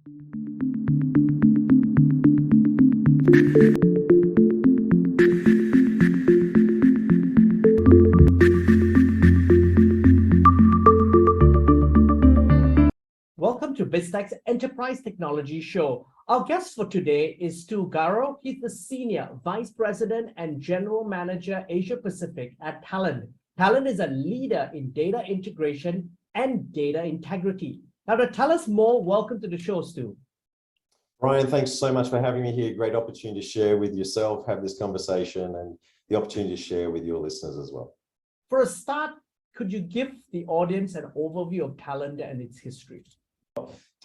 Welcome to BizTech's Enterprise Technology Show. Our guest for today is Stu Garo. He's the Senior Vice President and General Manager, Asia Pacific at Talend. Talend is a leader in data integration and data integrity. Now, to tell us more, welcome to the show, Stu. Brian, thanks so much for having me here. Great opportunity to share with yourself, have this conversation, and the opportunity to share with your listeners as well. For a start, could you give the audience an overview of Talend and its history?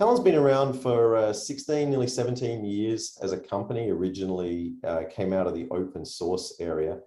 Talend's been around for 16, nearly 17 years as a company. Originally came out of the open source area,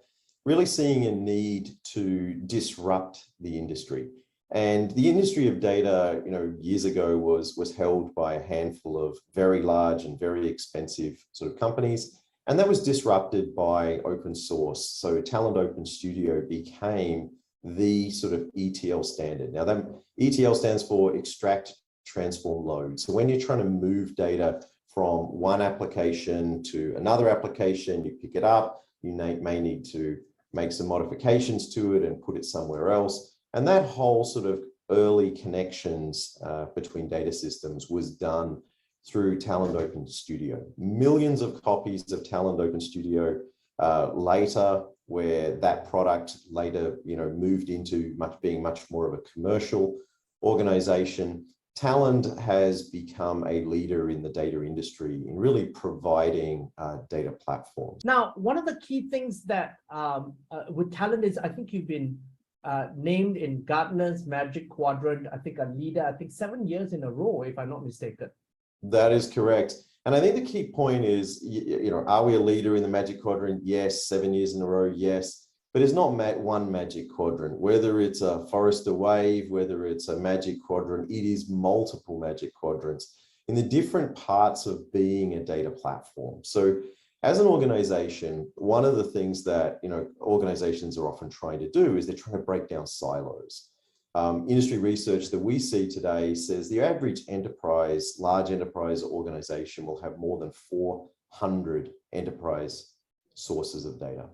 really seeing a need to disrupt the industry. And the industry of data, years ago was held by a handful of very large and very expensive sort of companies. And that was disrupted by open source. So Talend Open Studio became the sort of ETL standard. Now that ETL stands for extract, transform, load. So when you're trying to move data from one application to another application, you pick it up, you may need to make some modifications to it and put it somewhere else. And that whole sort of early connections between data systems was done through Talend Open Studio. Millions of copies of Talend Open Studio later, where that product later moved into being much more of a commercial organization. Talend has become a leader in the data industry in really providing data platforms. Now, one of the key things that with Talend is, I think you've been named in Gartner's Magic Quadrant, I think a leader, 7 years in a row, if I'm not mistaken. That is correct. And I think the key point is, are we a leader in the Magic Quadrant? Yes. 7 years in a row? Yes. But it's not one Magic Quadrant. Whether it's a Forrester Wave, whether it's a Magic Quadrant, it is multiple Magic Quadrants in the different parts of being a data platform. So as an organization, one of the things that organizations are often trying to do is they're trying to break down silos. Industry research that we see today says the average enterprise, large enterprise organization will have more than 400 enterprise sources of data.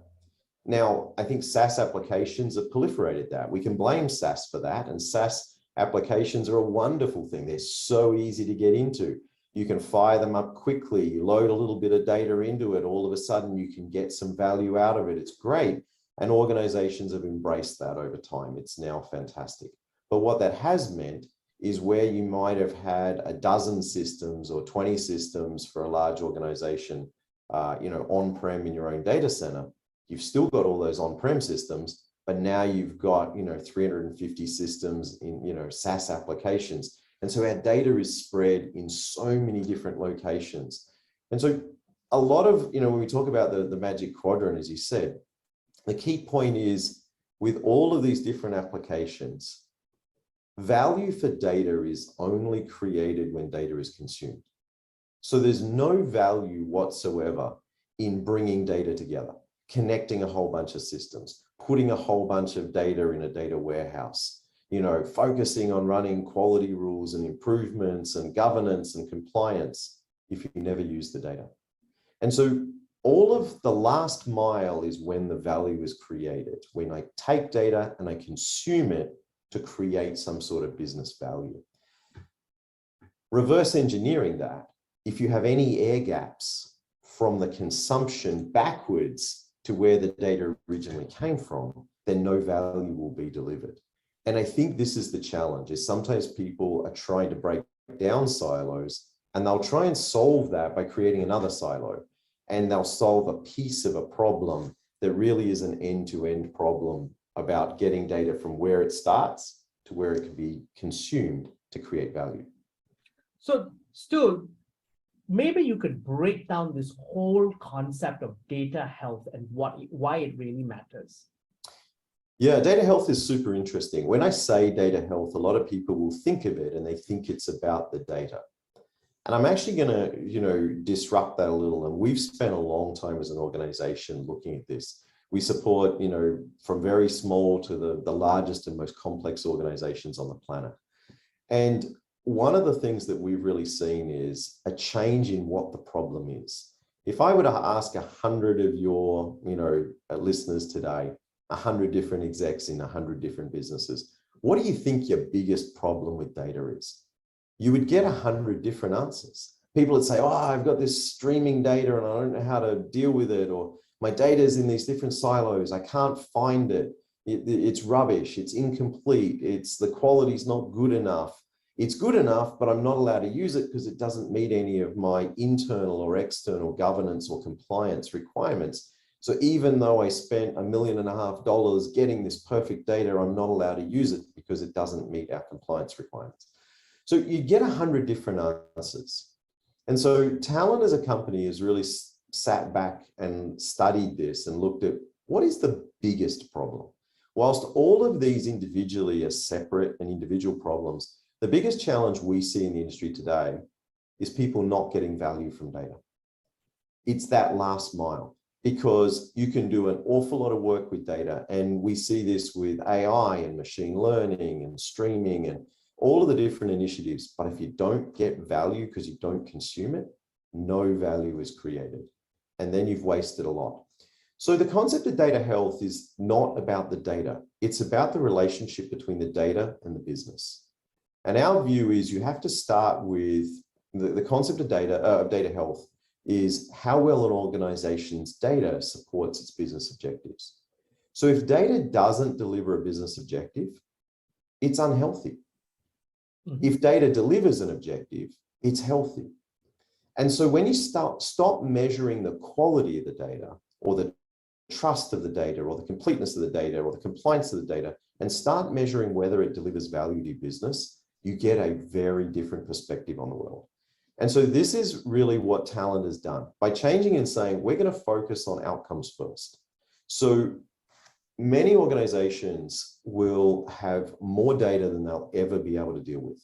Now, I think SaaS applications have proliferated that. We can blame SaaS for that, and SaaS applications are a wonderful thing. They're so easy to get into. You can fire them up quickly, you load a little bit of data into it, all of a sudden you can get some value out of it. It's great. And organizations have embraced that over time. It's now fantastic. But what that has meant is where you might have had a dozen systems or 20 systems for a large organization, on-prem in your own data center, you've still got all those on-prem systems, but now you've got, 350 systems in, SaaS applications. And so our data is spread in so many different locations. And so a lot of, when we talk about the Magic Quadrant, as you said, the key point is with all of these different applications, value for data is only created when data is consumed. So there's no value whatsoever in bringing data together, connecting a whole bunch of systems, putting a whole bunch of data in a data warehouse, focusing on running quality rules and improvements and governance and compliance if you never use the data. And so all of the last mile is when the value is created, when I take data and I consume it to create some sort of business value. Reverse engineering that, if you have any air gaps from the consumption backwards to where the data originally came from, then no value will be delivered. And I think this is the challenge, is sometimes people are trying to break down silos and they'll try and solve that by creating another silo. And they'll solve a piece of a problem that really is an end-to-end problem about getting data from where it starts to where it can be consumed to create value. So, Stu, maybe you could break down this whole concept of data health and why it really matters. Yeah, data health is super interesting. When I say data health, a lot of people will think of it and they think it's about the data. And I'm actually going to, disrupt that a little. And we've spent a long time as an organization looking at this. We support, from very small to the largest and most complex organizations on the planet. And one of the things that we've really seen is a change in what the problem is. If I were to ask 100 of your, listeners today, 100 different execs in 100 different businesses, what do you think your biggest problem with data is? You would get 100 different answers. People would say, oh, I've got this streaming data and I don't know how to deal with it, or my data is in these different silos. I can't find it. It's rubbish. It's incomplete. The quality's not good enough. It's good enough, but I'm not allowed to use it because it doesn't meet any of my internal or external governance or compliance requirements. So even though I spent $1.5 million getting this perfect data, I'm not allowed to use it because it doesn't meet our compliance requirements. So you get 100 different answers. And so Talend as a company has really sat back and studied this and looked at what is the biggest problem. Whilst all of these individually are separate and individual problems, the biggest challenge we see in the industry today is people not getting value from data. It's that last mile, because you can do an awful lot of work with data. And we see this with AI and machine learning and streaming and all of the different initiatives. But if you don't get value because you don't consume it, no value is created. And then you've wasted a lot. So the concept of data health is not about the data. It's about the relationship between the data and the business. And our view is you have to start with the concept of data health is how well an organization's data supports its business objectives. So if data doesn't deliver a business objective, it's unhealthy. Mm-hmm. If data delivers an objective, it's healthy. And so when you stop measuring the quality of the data or the trust of the data or the completeness of the data or the compliance of the data and start measuring whether it delivers value to your business, you get a very different perspective on the world. And so this is really what Talend has done by changing and saying, we're going to focus on outcomes first. So many organizations will have more data than they'll ever be able to deal with.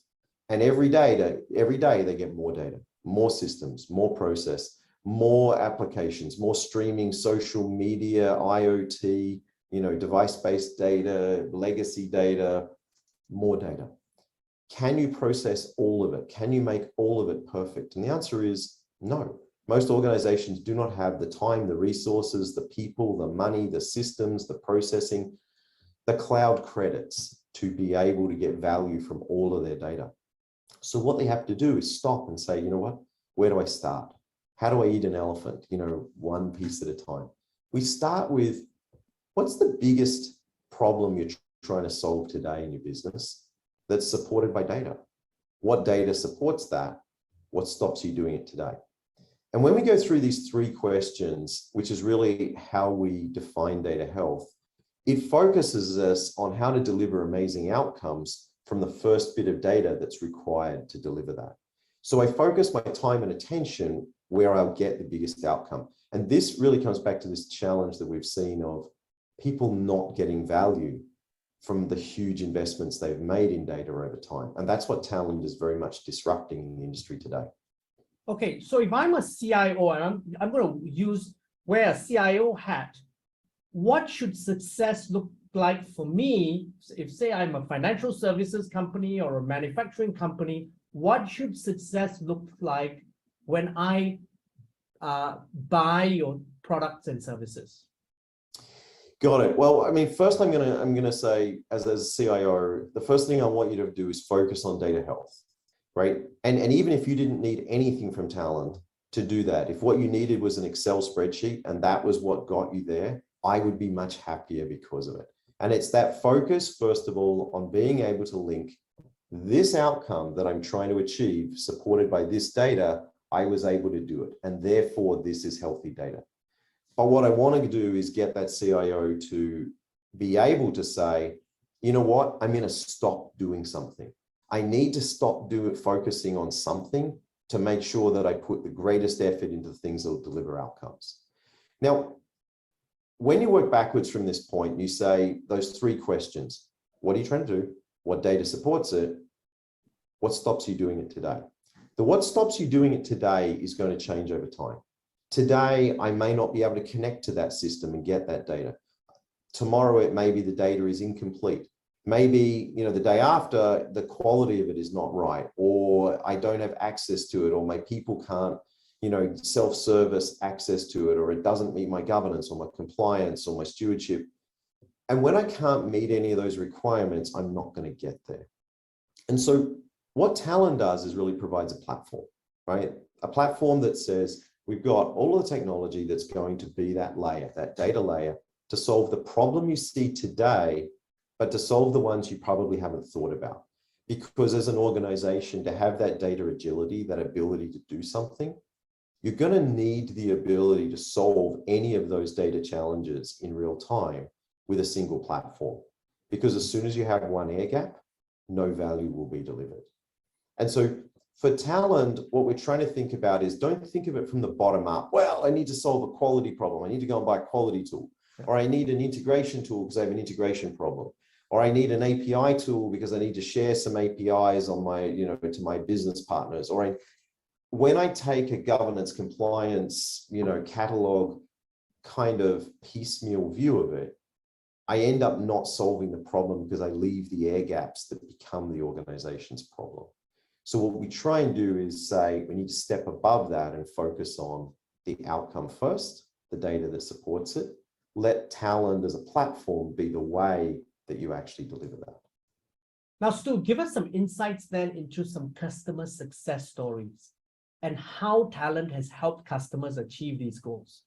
And every day they get more data, more systems, more process, more applications, more streaming, social media, IoT, device-based data, legacy data, more data. Can you process all of it? Can you make all of it perfect? And the answer is no. Most organizations do not have the time, the resources, the people, the money, the systems, the processing, the cloud credits to be able to get value from all of their data. So what they have to do is stop and say, you know what, where do I start? How do I eat an elephant? One piece at a time. We start with what's the biggest problem you're trying to solve today in your business that's supported by data? What data supports that? What stops you doing it today? And when we go through these three questions, which is really how we define data health, it focuses us on how to deliver amazing outcomes from the first bit of data that's required to deliver that. So I focus my time and attention where I'll get the biggest outcome. And this really comes back to this challenge that we've seen of people not getting value from the huge investments they've made in data over time. And that's what Talend is very much disrupting in the industry today. Okay, so if I'm a CIO and I'm going to wear a CIO hat, what should success look like for me? If say I'm a financial services company or a manufacturing company, what should success look like when I buy your products and services? Got it. Well, I mean, first I'm gonna say, as a CIO, the first thing I want you to do is focus on data health, right? And even if you didn't need anything from Talend to do that, if what you needed was an Excel spreadsheet and that was what got you there, I would be much happier because of it. And it's that focus, first of all, on being able to link this outcome that I'm trying to achieve, supported by this data, I was able to do it. And therefore, this is healthy data. But what I want to do is get that CIO to be able to say, you know what, I'm going to stop doing something. I need to stop focusing on something to make sure that I put the greatest effort into the things that will deliver outcomes. Now, when you work backwards from this point, you say those three questions. What are you trying to do? What data supports it? What stops you doing it today? The what stops you doing it today is going to change over time. Today, I may not be able to connect to that system and get that data. Tomorrow, it may be the data is incomplete. Maybe, the day after, the quality of it is not right, or I don't have access to it, or my people can't, self-service access to it, or it doesn't meet my governance or my compliance or my stewardship. And when I can't meet any of those requirements, I'm not going to get there. And so what Talend does is really provides a platform, right? A platform that says, we've got all of the technology that's going to be that layer, that data layer, to solve the problem you see today, but to solve the ones you probably haven't thought about. Because as an organization, to have that data agility, that ability to do something, you're going to need the ability to solve any of those data challenges in real time with a single platform. Because as soon as you have one air gap, no value will be delivered. And so for Talend, what we're trying to think about is, don't think of it from the bottom up. Well, I need to solve a quality problem. I need to go and buy a quality tool, or I need an integration tool because I have an integration problem, or I need an API tool because I need to share some APIs on my, to my business partners. Or when I take a governance compliance, catalog kind of piecemeal view of it, I end up not solving the problem because I leave the air gaps that become the organization's problem. So what we try and do is say, we need to step above that and focus on the outcome first, the data that supports it. Let Talend as a platform be the way that you actually deliver that. Now, Stu, give us some insights then into some customer success stories and how Talend has helped customers achieve these goals.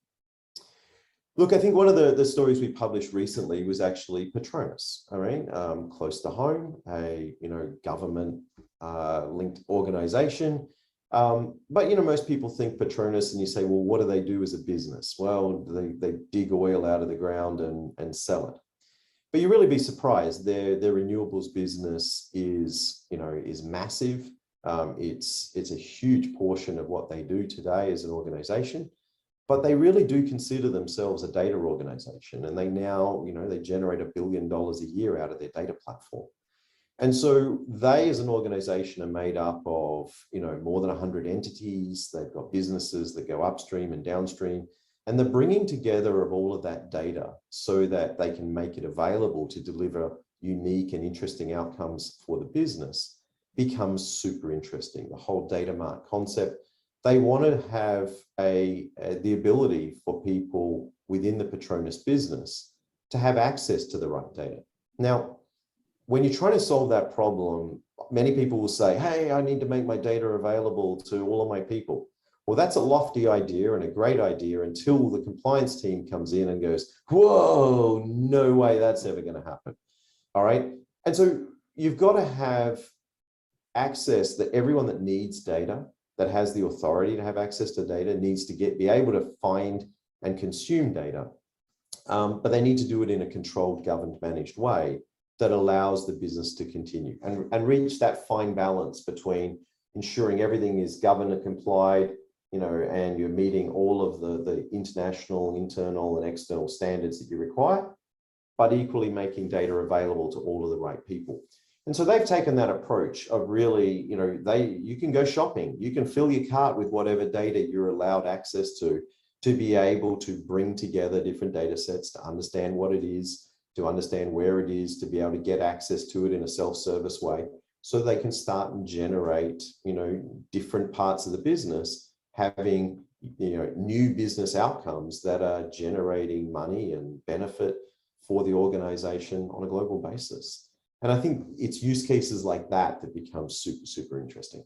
Look, I think one of the stories we published recently was actually Petronas, all right, close to home, a government linked organization. But most people think Petronas and you say, well, what do they do as a business? Well, they dig oil out of the ground and sell it. But you really be surprised. Their renewables business is massive. It's a huge portion of what they do today as an organization. But they really do consider themselves a data organization, and they now, they generate $1 billion a year out of their data platform. And so they, as an organization, are made up of, more than 100 entities. They've got businesses that go upstream and downstream, and the bringing together of all of that data so that they can make it available to deliver unique and interesting outcomes for the business becomes super interesting. The whole data mart concept. They want to have the ability for people within the Petronas business to have access to the right data. Now, when you're trying to solve that problem, many people will say, hey, I need to make my data available to all of my people. Well, that's a lofty idea and a great idea until the compliance team comes in and goes, whoa, no way that's ever going to happen. All right. And so you've got to have access that everyone that needs data, that has the authority to have access to data, needs to be able to find and consume data. But they need to do it in a controlled, governed, managed way that allows the business to continue and reach that fine balance between ensuring everything is governed and complied, and you're meeting all of the international, internal, and external standards that you require, but equally making data available to all of the right people. And so they've taken that approach of really, you can go shopping, you can fill your cart with whatever data you're allowed access to be able to bring together different data sets, to understand what it is, to understand where it is, to be able to get access to it in a self-service way, so they can start and generate, different parts of the business, having, new business outcomes that are generating money and benefit for the organization on a global basis. And I think it's use cases like that that become super, super interesting.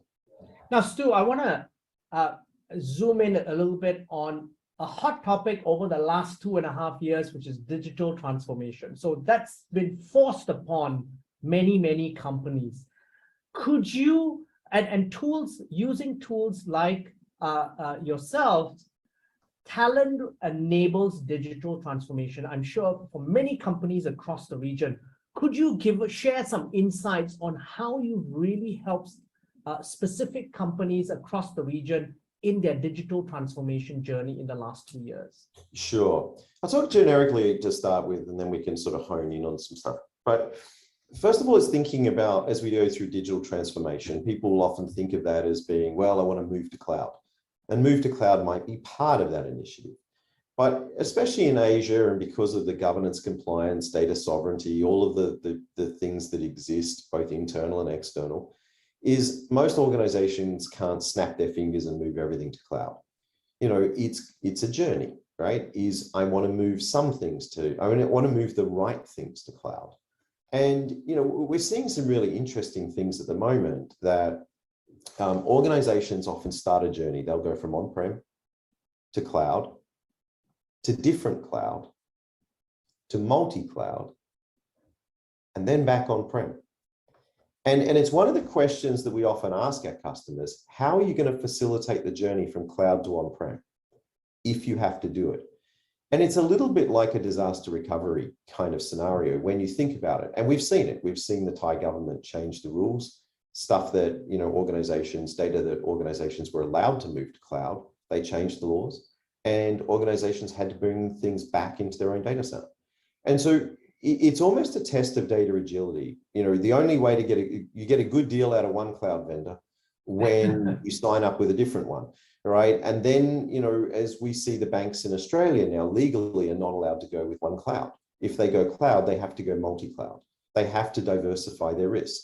Now, Stu, I want to zoom in a little bit on a hot topic over the last 2.5 years, which is digital transformation. So that's been forced upon many, many companies. Could you, and tools, using tools like yourself, Talend enables digital transformation, I'm sure, for many companies across the region. Could you share some insights on how you really helped specific companies across the region in their digital transformation journey in the last 2 years? Sure. I'll talk generically to start with, and then we can sort of hone in on some stuff. But first of all, is thinking about, as we go through digital transformation, people will often think of that as being, well, I want to move to cloud. And move to cloud might be part of that initiative. But especially in Asia, and because of the governance compliance, data sovereignty, all of the things that exist, both internal and external, is most organizations can't snap their fingers and move everything to cloud. You know, it's a journey, right? I want to move some things I want to move the right things to cloud. And, you know, we're seeing some really interesting things at the moment that organizations often start a journey. They'll go from on-prem to cloud, to different cloud, to multi-cloud, and then back on-prem. And it's one of the questions that we often ask our customers: how are you going to facilitate the journey from cloud to on-prem if you have to do it? And it's a little bit like a disaster recovery kind of scenario when you think about it. And we've seen it. We've seen the Thai government change the rules, stuff that, you know, data that organizations were allowed to move to cloud. They changed the laws, and organizations had to bring things back into their own data center. And so it's almost a test of data agility. You know, the only way to you get a good deal out of one cloud vendor when you sign up with a different one, right? And then, you know, as we see, the banks in Australia now legally are not allowed to go with one cloud. If they go cloud, they have to go multi-cloud. They have to diversify their risk,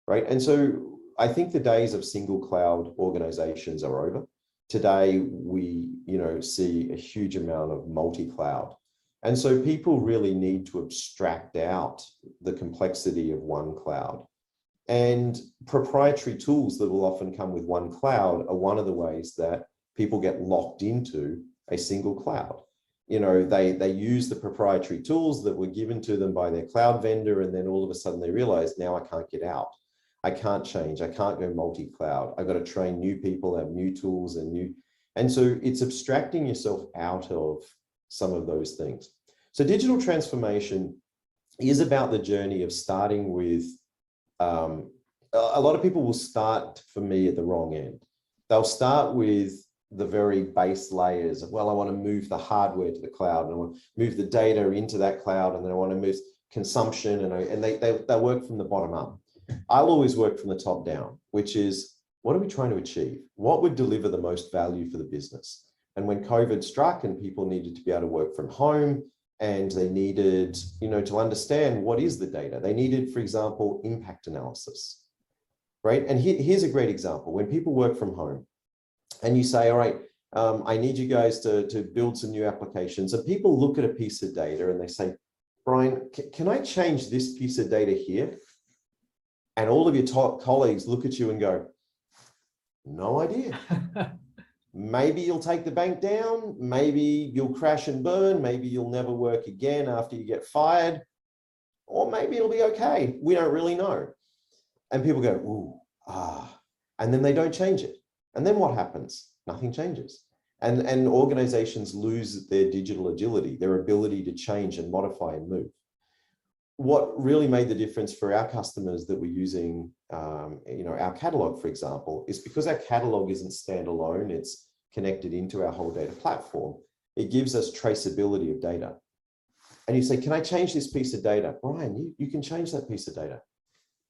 right? And so I think the days of single cloud organizations are over. Today, we, you know, see a huge amount of multi-cloud. And so people really need to abstract out the complexity of one cloud. And proprietary tools that will often come with one cloud are one of the ways that people get locked into a single cloud. You know, they use the proprietary tools that were given to them by their cloud vendor, and then all of a sudden they realize, now I can't get out. I can't change. I can't go multi-cloud. I've got to train new people, have new tools and so it's abstracting yourself out of some of those things. So digital transformation is about the journey of starting with, a lot of people will start, for me, at the wrong end. They'll start with the very base layers of, well, I want to move the hardware to the cloud, and I want to move the data into that cloud, and then I want to move consumption, and they work from the bottom up. I'll always work from the top down, which is, what are we trying to achieve? What would deliver the most value for the business? And when COVID struck and people needed to be able to work from home, and they needed, you know, to understand what is the data, they needed, for example, impact analysis, right? And here's a great example. When people work from home and you say, all right, I need you guys to build some new applications, and people look at a piece of data and they say, Brian, can I change this piece of data here? And all of your top colleagues look at you and go, no idea. Maybe you'll take the bank down. Maybe you'll crash and burn. Maybe you'll never work again after you get fired. Or maybe it'll be okay. We don't really know. And people go, ooh, and then they don't change it. And then what happens? Nothing changes. And organizations lose their digital agility, their ability to change and modify and move. What really made the difference for our customers that were using, you know, our catalog, for example, is because our catalog isn't standalone, it's connected into our whole data platform. It gives us traceability of data. And you say, can I change this piece of data? Brian, you can change that piece of data.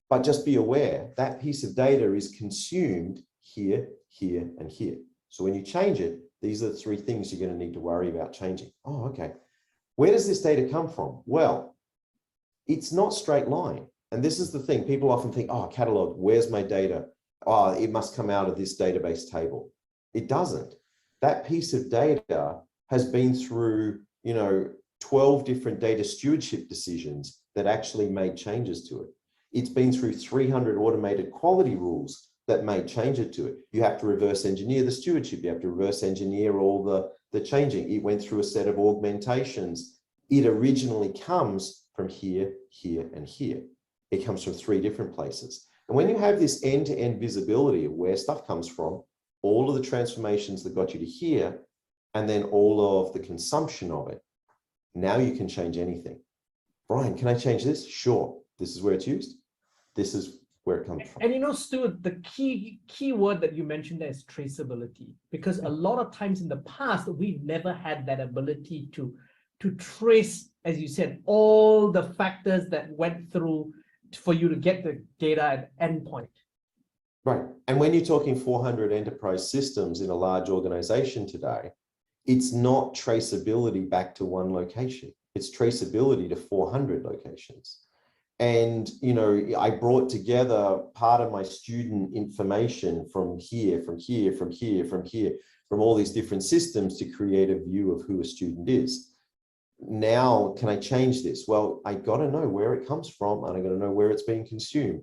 But just be aware that piece of data is consumed here, here, and here. So when you change it, these are the three things you're going to need to worry about changing. Oh, okay. Where does this data come from? Well, it's not straight line. And this is the thing. People often think, oh, catalog, where's my data? Oh, it must come out of this database table. It doesn't. That piece of data has been through, you know, 12 different data stewardship decisions that actually made changes to it. It's been through 300 automated quality rules that made changes to it. You have to reverse engineer the stewardship. You have to reverse engineer all the changing. It went through a set of augmentations. It originally comes from here, here, and here. It comes from 3 different places. And when you have this end-to-end visibility of where stuff comes from, all of the transformations that got you to here, and then all of the consumption of it, now you can change anything. Brian, can I change this? Sure. This is where it's used. This is where it comes from. And you know, Stu, the key word that you mentioned there is traceability, because a lot of times in the past, we never had that ability to trace, as you said, all the factors that went through for you to get the data at endpoint. Right. And when you're talking 400 enterprise systems in a large organization today, It's not traceability back to one location. It's traceability to 400 locations. And, I brought together part of my student information from here, from here, from here, from here, from all these different systems to create a view of who a student is. Now, can I change this? Well, I got to know where it comes from, and I got to know where it's being consumed.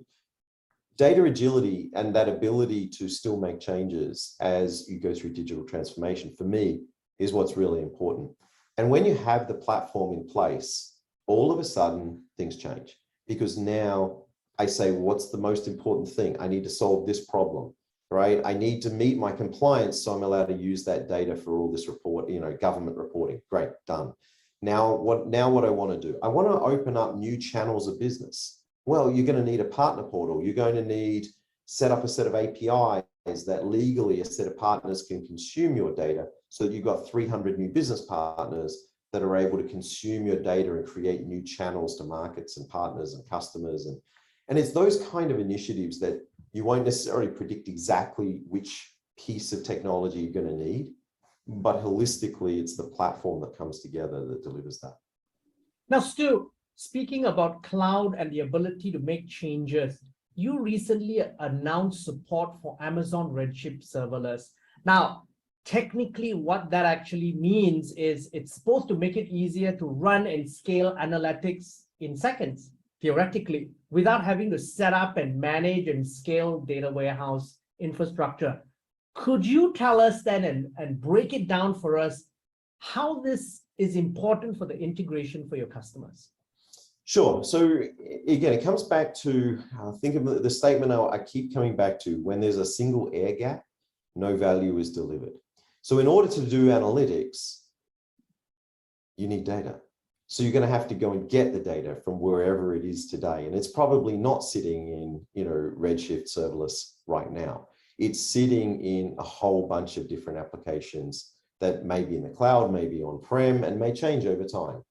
Data agility and that ability to still make changes as you go through digital transformation, for me, is what's really important. And when you have the platform in place, all of a sudden things change, because now I say, what's the most important thing? I need to solve this problem, right? I need to meet my compliance, so I'm allowed to use that data for all this report, government reporting. Great, done. Now what I want to do, I want to open up new channels of business. Well, you're going to need a partner portal. You're going to need set up a set of APIs that legally a set of partners can consume your data, so that you've got 300 new business partners that are able to consume your data and create new channels to markets and partners and customers. And it's those kind of initiatives that you won't necessarily predict exactly which piece of technology you're going to need, but holistically, it's the platform that comes together that delivers that. Now, Stu, speaking about cloud and the ability to make changes, you recently announced support for Amazon Redshift serverless. Now, technically, what that actually means is it's supposed to make it easier to run and scale analytics in seconds, theoretically, without having to set up and manage and scale data warehouse infrastructure. Could you tell us then and break it down for us how this is important for the integration for your customers? Sure. So again, it comes back to, think of the statement I keep coming back to: when there's a single air gap, no value is delivered. So in order to do analytics, you need data. So you're going to have to go and get the data from wherever it is today. And it's probably not sitting in, Redshift serverless right now. It's sitting in a whole bunch of different applications that may be in the cloud, maybe on-prem, and may change over time,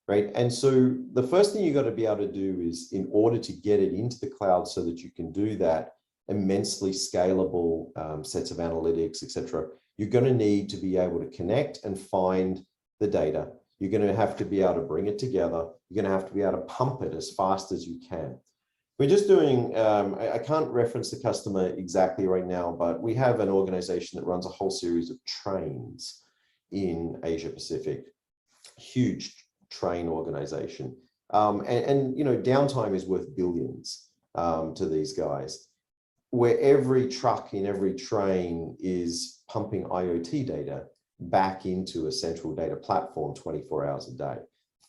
right? And so the first thing you got to be able to do is, in order to get it into the cloud so that you can do that immensely scalable sets of analytics, etc., you're going to need to be able to connect and find the data. You're going to have to be able to bring it together. You're going to have to be able to pump it as fast as you can. We're just doing, I can't reference the customer exactly right now, but we have an organization that runs a whole series of trains in Asia Pacific, huge train organization. And downtime is worth billions to these guys, where every truck in every train is pumping IoT data back into a central data platform 24 hours a day.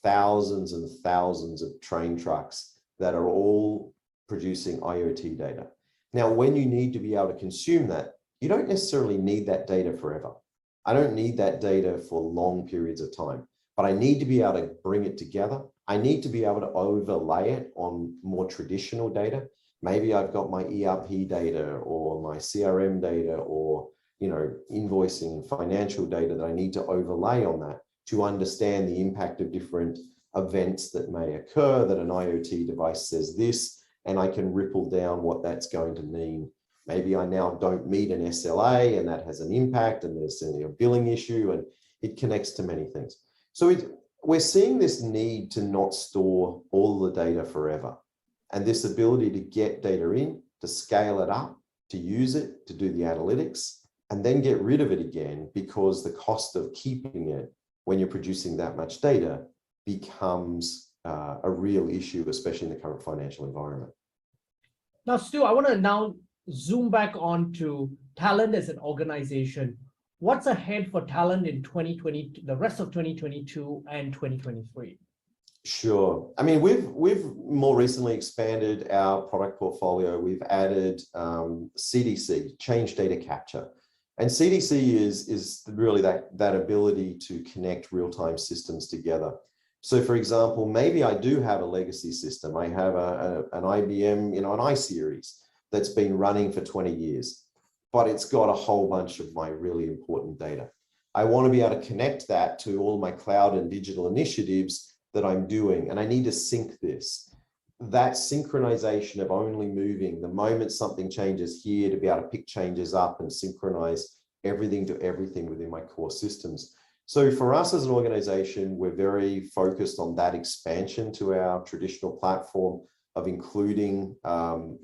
Thousands and thousands of train trucks that are all producing IoT data. Now, when you need to be able to consume that, you don't necessarily need that data forever. I don't need that data for long periods of time, but I need to be able to bring it together. I need to be able to overlay it on more traditional data. Maybe I've got my ERP data or my CRM data or invoicing and financial data that I need to overlay on that to understand the impact of different events that may occur, that an IoT device says this, and I can ripple down what that's going to mean. Maybe I now don't meet an SLA and that has an impact, and there's a billing issue, and it connects to many things. So we're seeing this need to not store all the data forever, and this ability to get data in, to scale it up, to use it, to do the analytics, and then get rid of it again, because the cost of keeping it when you're producing that much data becomes a real issue, especially in the current financial environment. Now, Stu, I want to now zoom back on to Talend as an organization. What's ahead for Talend in 2020, the rest of 2022 and 2023? Sure. I mean, we've more recently expanded our product portfolio. We've added CDC, change data capture. And CDC is really that ability to connect real-time systems together. So for example, maybe I do have a legacy system. I have an IBM, an iSeries that's been running for 20 years, but it's got a whole bunch of my really important data. I want to be able to connect that to all my cloud and digital initiatives that I'm doing, and I need to sync this. That synchronization of only moving the moment something changes here, to be able to pick changes up and synchronize everything to everything within my core systems. So for us as an organization, we're very focused on that expansion to our traditional platform of including,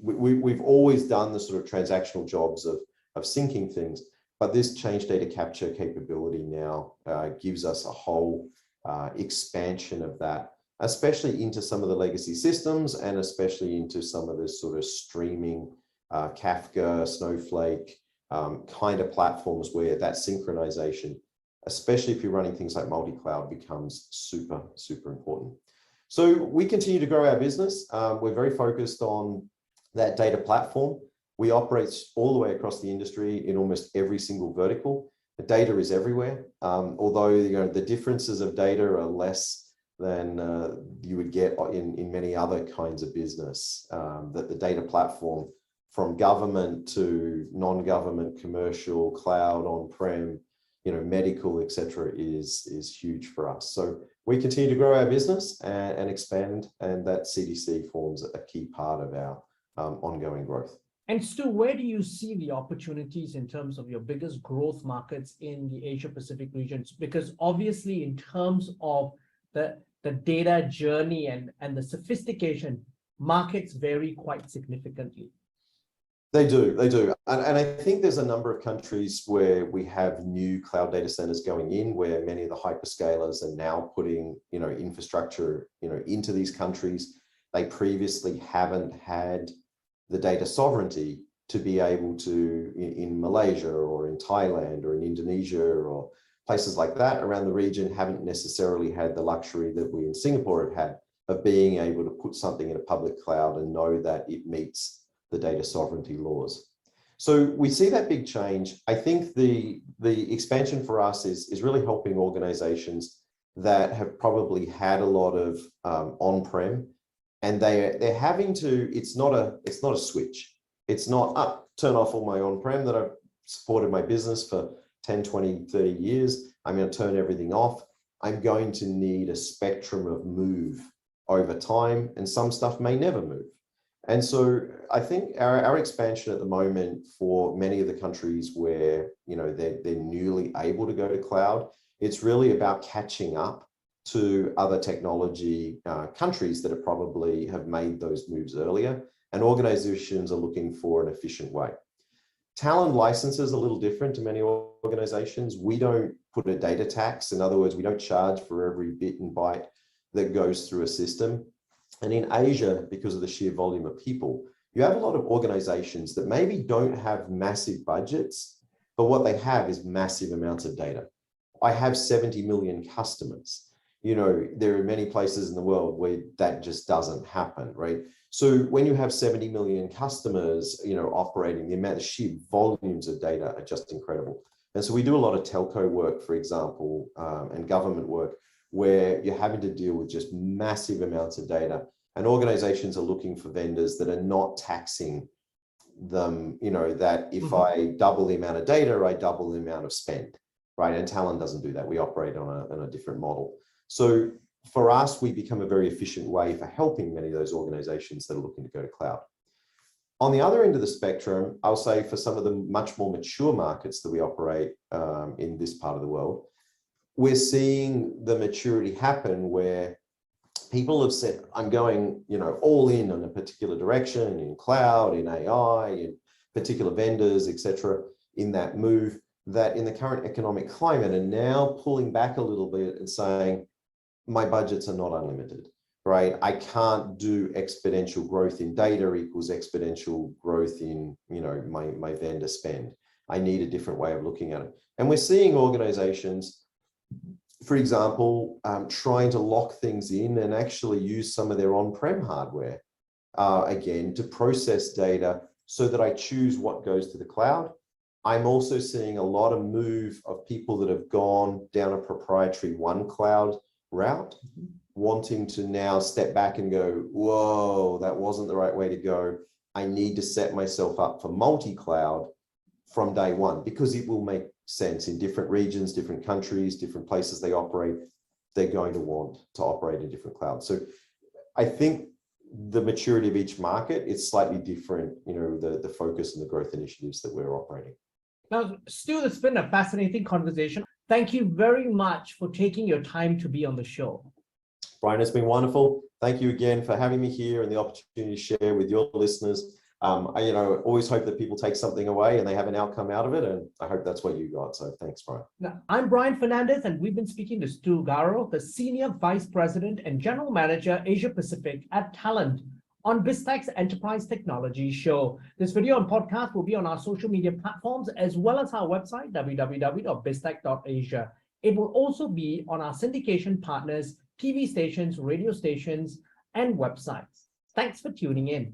we've always done the sort of transactional jobs of syncing things, but this change data capture capability now gives us a whole expansion of that, especially into some of the legacy systems and especially into some of this sort of streaming Kafka, Snowflake kind of platforms where that synchronization, especially if you're running things like multi-cloud, becomes super, super important. So we continue to grow our business. We're very focused on that data platform. We operate all the way across the industry in almost every single vertical. The data is everywhere, although the differences of data are less than you would get in many other kinds of business. That the data platform, from government to non-government, commercial, cloud, on-prem, medical, etc., is huge for us. So we continue to grow our business and expand, and that CDC forms a key part of our ongoing growth. And Stu, where do you see the opportunities in terms of your biggest growth markets in the Asia Pacific regions? Because obviously, in terms of the data journey and the sophistication, markets vary quite significantly. They do. And I think there's a number of countries where we have new cloud data centers going in, where many of the hyperscalers are now putting, infrastructure, into these countries. They previously haven't had the data sovereignty to be able to, in Malaysia or in Thailand or in Indonesia or places like that around the region, haven't necessarily had the luxury that we in Singapore have had of being able to put something in a public cloud and know that it meets the data sovereignty laws. So we see that big change. I think the expansion for us is really helping organizations that have probably had a lot of on-prem, and they're having to, it's not a switch. It's not turn off all my on-prem that I've supported my business for 10, 20, 30 years. I'm going to turn everything off. I'm going to need a spectrum of move over time, and some stuff may never move. And so I think our expansion at the moment for many of the countries where, they're newly able to go to cloud, it's really about catching up to other technology countries that probably have made those moves earlier, and organizations are looking for an efficient way. Talend licenses a little different to many organizations. We don't put a data tax. In other words, we don't charge for every bit and byte that goes through a system. And in Asia, because of the sheer volume of people, you have a lot of organizations that maybe don't have massive budgets, but what they have is massive amounts of data. I have 70 million customers. There are many places in the world where that just doesn't happen, right? So when you have 70 million customers, operating, the amount of sheer volumes of data are just incredible. And so we do a lot of telco work, for example, and government work, where you're having to deal with just massive amounts of data, and organizations are looking for vendors that are not taxing them, that if I double the amount of data, I double the amount of spend, right? And Talend doesn't do that. We operate on a different model. So for us, we become a very efficient way for helping many of those organizations that are looking to go to cloud. On the other end of the spectrum, I'll say for some of the much more mature markets that we operate in this part of the world, we're seeing the maturity happen where people have said, I'm going, all in on a particular direction, in cloud, in AI, in particular vendors, etc., in that move, that in the current economic climate are now pulling back a little bit and saying, my budgets are not unlimited, right? I can't do exponential growth in data equals exponential growth in, my vendor spend. I need a different way of looking at it. And we're seeing organizations, for example, trying to lock things in and actually use some of their on-prem hardware, again, to process data so that I choose what goes to the cloud. I'm also seeing a lot of move of people that have gone down a proprietary one cloud route, wanting to now step back and go, whoa, that wasn't the right way to go. I need to set myself up for multi-cloud from day one, because it will make sense in different regions, different countries, different places they operate. They're going to want to operate in different clouds. So I think the maturity of each market is slightly different, the focus and the growth initiatives that we're operating. Now, Stu, it's been a fascinating conversation. Thank you very much for taking your time to be on the show. Brian, it's been wonderful. Thank you again for having me here and the opportunity to share with your listeners. I always hope that people take something away and they have an outcome out of it. And I hope that's what you got. So thanks, Brian. Now, I'm Brian Fernandez, and we've been speaking to Stu Garo, the Senior Vice President and General Manager, Asia Pacific at Talend, on BizTech's Enterprise Technology Show. This video and podcast will be on our social media platforms, as well as our website, www.biztech.asia. It will also be on our syndication partners, TV stations, radio stations, and websites. Thanks for tuning in.